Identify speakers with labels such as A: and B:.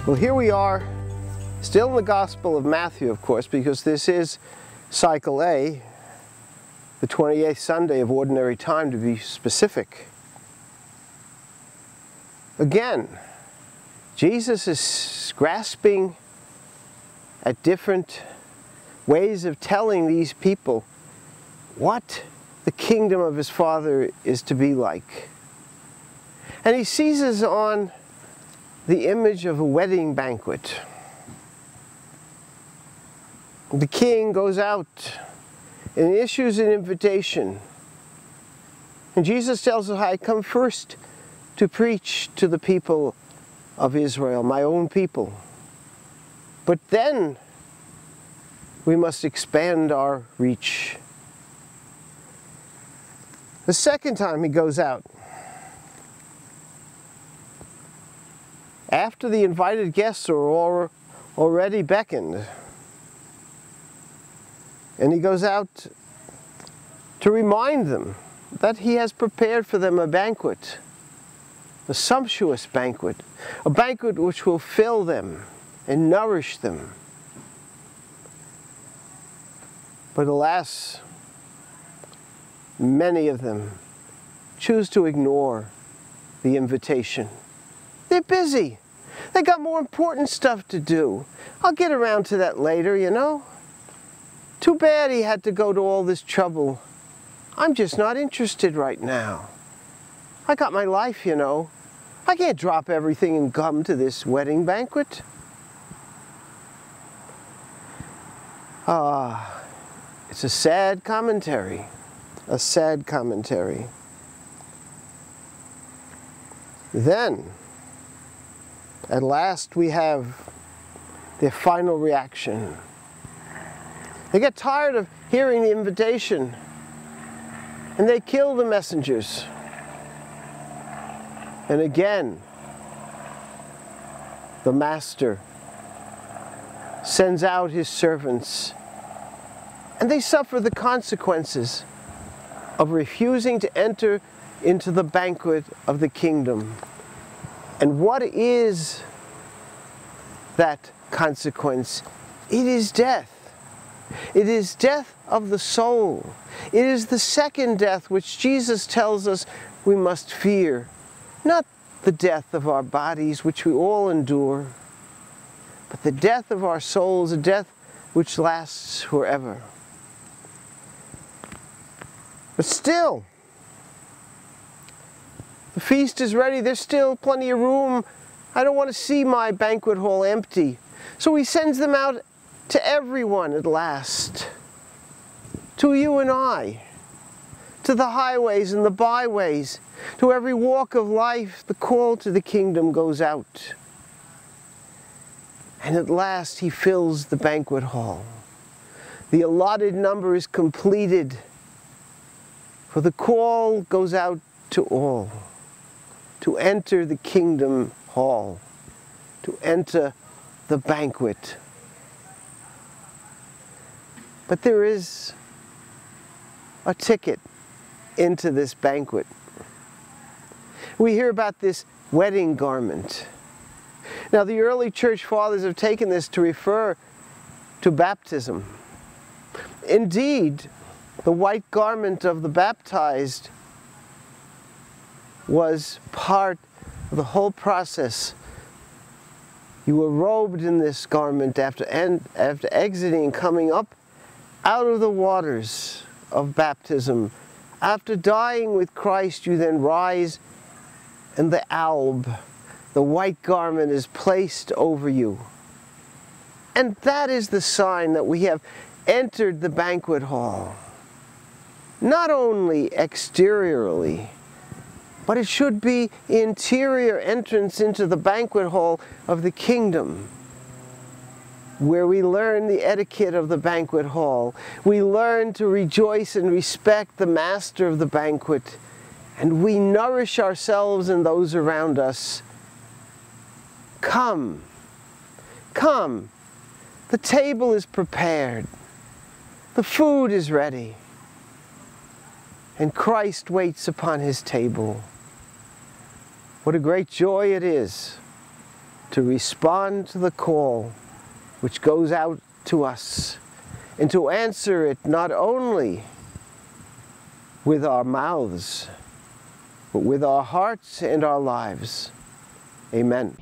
A: Well, here we are, still in the Gospel of Matthew, of course, because this is Cycle A, the 28th Sunday of Ordinary Time, to be specific. Again, Jesus is grasping at different ways of telling these people what the kingdom of his Father is to be like. And he seizes on the image of a wedding banquet. The king goes out and issues an invitation. And Jesus tells us, I come first to preach to the people of Israel, my own people. But then we must expand our reach. The second time he goes out, after the invited guests are already beckoned, and he goes out to remind them that he has prepared for them a banquet, a sumptuous banquet, a banquet which will fill them and nourish them. But alas, many of them choose to ignore the invitation. They're busy. They got more important stuff to do. I'll get around to that later, you know. Too bad he had to go to all this trouble. I'm just not interested right now. I got my life, you know. I can't drop everything and come to this wedding banquet. It's a sad commentary. A sad commentary. Then, at last, we have their final reaction. They get tired of hearing the invitation, and they kill the messengers. And again, the master sends out his servants, and they suffer the consequences of refusing to enter into the banquet of the kingdom. And what is that consequence? It is death. It is death of the soul. It is the second death which Jesus tells us we must fear. Not the death of our bodies, which we all endure, but the death of our souls, a death which lasts forever. But still, the feast is ready. There's still plenty of room. I don't want to see my banquet hall empty. So he sends them out to everyone at last. To you and I. To the highways and the byways. To every walk of life, the call to the kingdom goes out. And at last he fills the banquet hall. The allotted number is completed. For the call goes out to all. To enter the kingdom hall. To enter the banquet. But there is a ticket into this banquet. We hear about this wedding garment. Now, the early church fathers have taken this to refer to baptism. Indeed, the white garment of the baptized was part of the whole process. You were robed in this garment after exiting and coming up out of the waters of baptism. After dying with Christ, you then rise, and the alb, the white garment, is placed over you. And that is the sign that we have entered the banquet hall. Not only exteriorly, but it should be interior entrance into the banquet hall of the kingdom, where we learn the etiquette of the banquet hall. We learn to rejoice and respect the master of the banquet, and we nourish ourselves and those around us. Come, come, the table is prepared, the food is ready, and Christ waits upon his table. What a great joy it is to respond to the call which goes out to us, and to answer it not only with our mouths, but with our hearts and our lives. Amen.